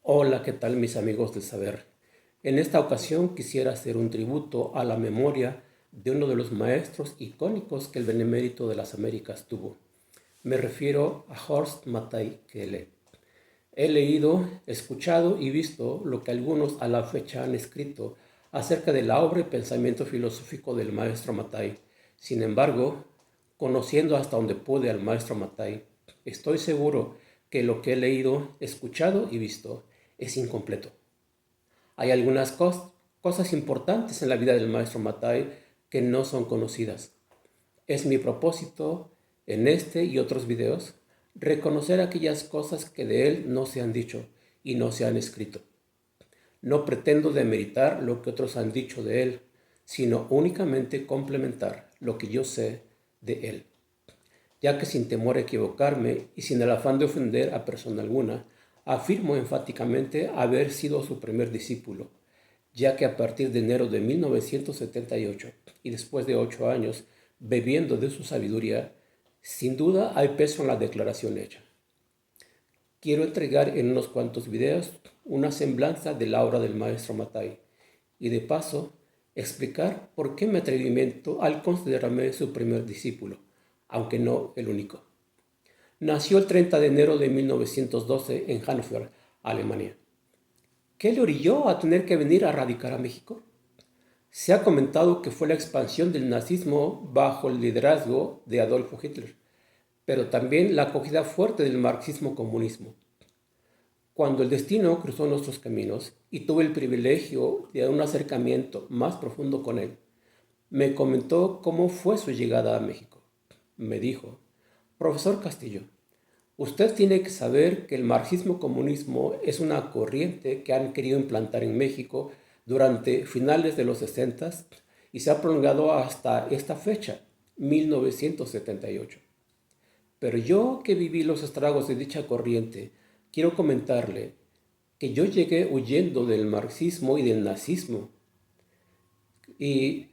Hola, ¿qué tal mis amigos del saber? En esta ocasión quisiera hacer un tributo a la memoria de uno de los maestros icónicos que el Benemérito de las Américas tuvo. Me refiero a Horst Mathai Quelle. He leído, escuchado y visto lo que algunos a la fecha han escrito acerca de la obra y pensamiento filosófico del maestro Mathai. Sin embargo, conociendo hasta donde pude al maestro Mathai, estoy seguro que lo que he leído, escuchado y visto es incompleto. Hay algunas cosas importantes en la vida del maestro Mathai que no son conocidas. Es mi propósito, en este y otros videos, reconocer aquellas cosas que de él no se han dicho y no se han escrito. No pretendo demeritar lo que otros han dicho de él, sino únicamente complementar lo que yo sé de él, ya que sin temor a equivocarme y sin el afán de ofender a persona alguna, afirmo enfáticamente haber sido su primer discípulo, ya que a partir de enero de 1978 y después de 8 años bebiendo de su sabiduría, sin duda hay peso en la declaración hecha. Quiero entregar en unos cuantos videos una semblanza de la obra del maestro Mathai y de paso explicar por qué mi atrevimiento al considerarme su primer discípulo, aunque no el único. Nació el 30 de enero de 1912 en Hannover, Alemania. ¿Qué le orilló a tener que venir a radicar a México? Se ha comentado que fue la expansión del nazismo bajo el liderazgo de Adolfo Hitler, pero también la acogida fuerte del marxismo-comunismo. Cuando el destino cruzó nuestros caminos y tuve el privilegio de un acercamiento más profundo con él, me comentó cómo fue su llegada a México. Me dijo: profesor Castillo, usted tiene que saber que el marxismo-comunismo es una corriente que han querido implantar en México durante finales de los 60 y se ha prolongado hasta esta fecha, 1978. Pero yo que viví los estragos de dicha corriente, quiero comentarle que yo llegué huyendo del marxismo y del nazismo. Y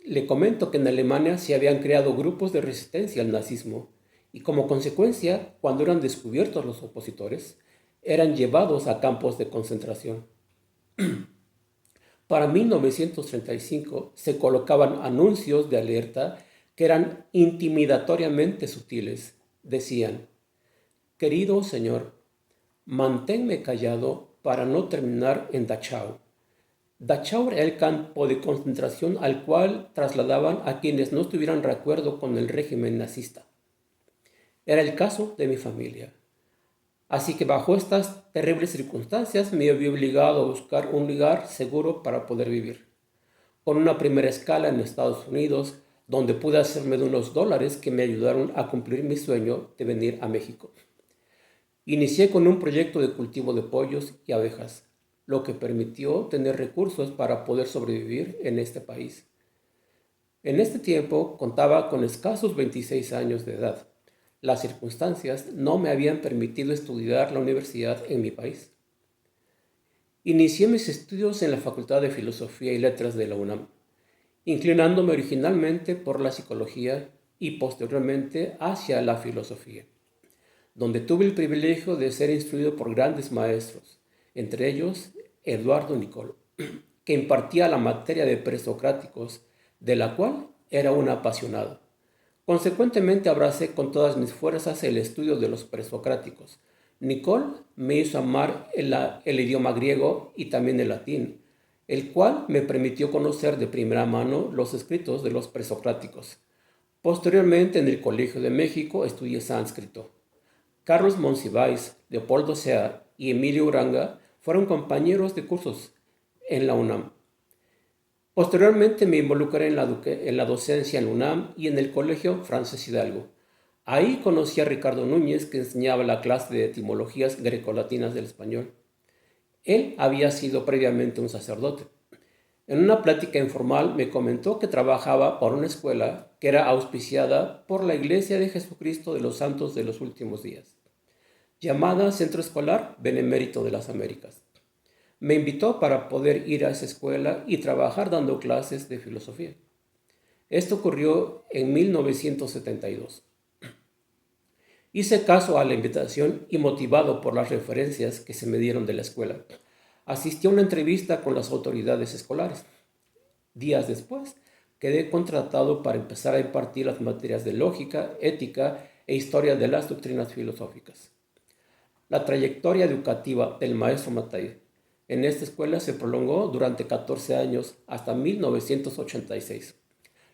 le comento que en Alemania se habían creado grupos de resistencia al nazismo y como consecuencia, cuando eran descubiertos los opositores, eran llevados a campos de concentración. Para 1935 se colocaban anuncios de alerta que eran intimidatoriamente sutiles. Decían: querido señor, manténme callado para no terminar en Dachau. Dachau era el campo de concentración al cual trasladaban a quienes no estuvieran de acuerdo con el régimen nazista. Era el caso de mi familia. Así que bajo estas terribles circunstancias me vi obligado a buscar un lugar seguro para poder vivir. Con una primera escala en Estados Unidos, donde pude hacerme de unos dólares que me ayudaron a cumplir mi sueño de venir a México. Inicié con un proyecto de cultivo de pollos y abejas, lo que permitió tener recursos para poder sobrevivir en este país. En este tiempo contaba con escasos 26 años de edad. Las circunstancias no me habían permitido estudiar la universidad en mi país. Inicié mis estudios en la Facultad de Filosofía y Letras de la UNAM, inclinándome originalmente por la psicología y posteriormente hacia la filosofía, donde tuve el privilegio de ser instruido por grandes maestros, entre ellos Eduardo Nicol, que impartía la materia de presocráticos, de la cual era un apasionado. Consecuentemente abracé con todas mis fuerzas el estudio de los presocráticos. Nicol me hizo amar el idioma griego y también el latín, el cual me permitió conocer de primera mano los escritos de los presocráticos. Posteriormente, en el Colegio de México estudié sánscrito. Carlos Monsiváis, Leopoldo Sea y Emilio Uranga fueron compañeros de cursos en la UNAM. Posteriormente me involucré en la docencia en la UNAM y en el Colegio Frances Hidalgo. Ahí conocí a Ricardo Núñez, que enseñaba la clase de etimologías grecolatinas del español. Él había sido previamente un sacerdote. En una plática informal me comentó que trabajaba por una escuela que era auspiciada por la Iglesia de Jesucristo de los Santos de los Últimos Días, llamada Centro Escolar Benemérito de las Américas. Me invitó para poder ir a esa escuela y trabajar dando clases de filosofía. Esto ocurrió en 1972. Hice caso a la invitación y motivado por las referencias que se me dieron de la escuela, asistí a una entrevista con las autoridades escolares. Días después, quedé contratado para empezar a impartir las materias de lógica, ética e historia de las doctrinas filosóficas. La trayectoria educativa del maestro Mattei en esta escuela se prolongó durante 14 años hasta 1986.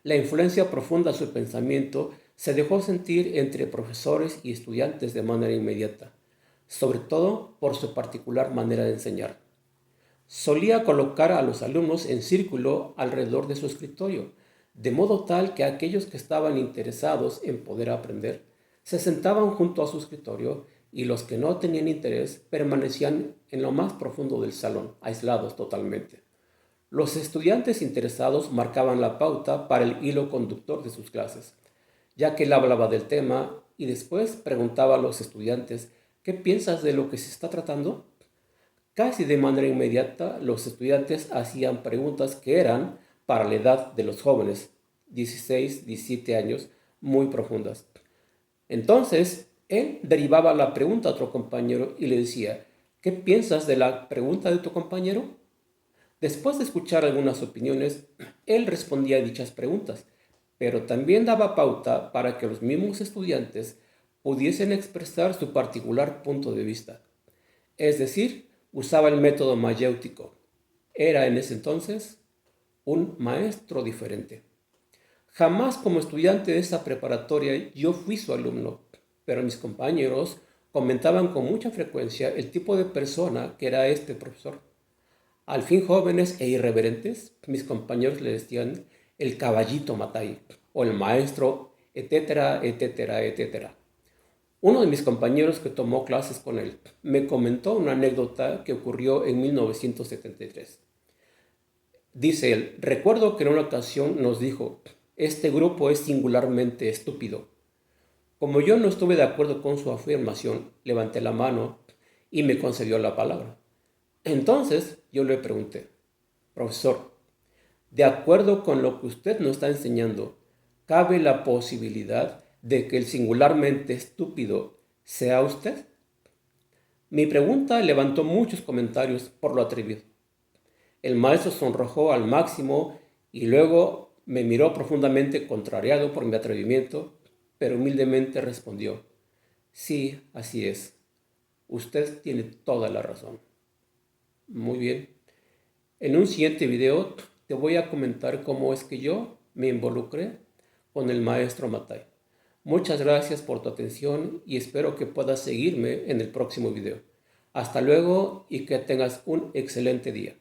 La influencia profunda de su pensamiento se dejó sentir entre profesores y estudiantes de manera inmediata, sobre todo por su particular manera de enseñar. Solía colocar a los alumnos en círculo alrededor de su escritorio, de modo tal que aquellos que estaban interesados en poder aprender se sentaban junto a su escritorio y los que no tenían interés permanecían en lo más profundo del salón, aislados totalmente. Los estudiantes interesados marcaban la pauta para el hilo conductor de sus clases, ya que él hablaba del tema y después preguntaba a los estudiantes: ¿qué piensas de lo que se está tratando? Casi de manera inmediata, los estudiantes hacían preguntas que eran, para la edad de los jóvenes, 16, 17 años, muy profundas. Entonces, él derivaba la pregunta a otro compañero y le decía: ¿qué piensas de la pregunta de tu compañero? Después de escuchar algunas opiniones, él respondía a dichas preguntas, pero también daba pauta para que los mismos estudiantes pudiesen expresar su particular punto de vista. Es decir, usaba el método mayéutico. Era en ese entonces un maestro diferente. Jamás como estudiante de esa preparatoria yo fui su alumno, pero mis compañeros comentaban con mucha frecuencia el tipo de persona que era este profesor. Al fin jóvenes e irreverentes, mis compañeros le decían el caballito Mattei o el maestro, etcétera, etcétera, etcétera. Uno de mis compañeros que tomó clases con él me comentó una anécdota que ocurrió en 1973. Dice él: recuerdo que en una ocasión nos dijo: este grupo es singularmente estúpido. Como yo no estuve de acuerdo con su afirmación, levanté la mano y me concedió la palabra. Entonces yo le pregunté: profesor, de acuerdo con lo que usted nos está enseñando, ¿cabe la posibilidad de que el singularmente estúpido sea usted? Mi pregunta levantó muchos comentarios por lo atrevido. El maestro sonrojó al máximo y luego me miró profundamente contrariado por mi atrevimiento, pero humildemente respondió: sí, así es. Usted tiene toda la razón. Muy bien. En un siguiente video te voy a comentar cómo es que yo me involucré con el maestro Mattei. Muchas gracias por tu atención y espero que puedas seguirme en el próximo video. Hasta luego y que tengas un excelente día.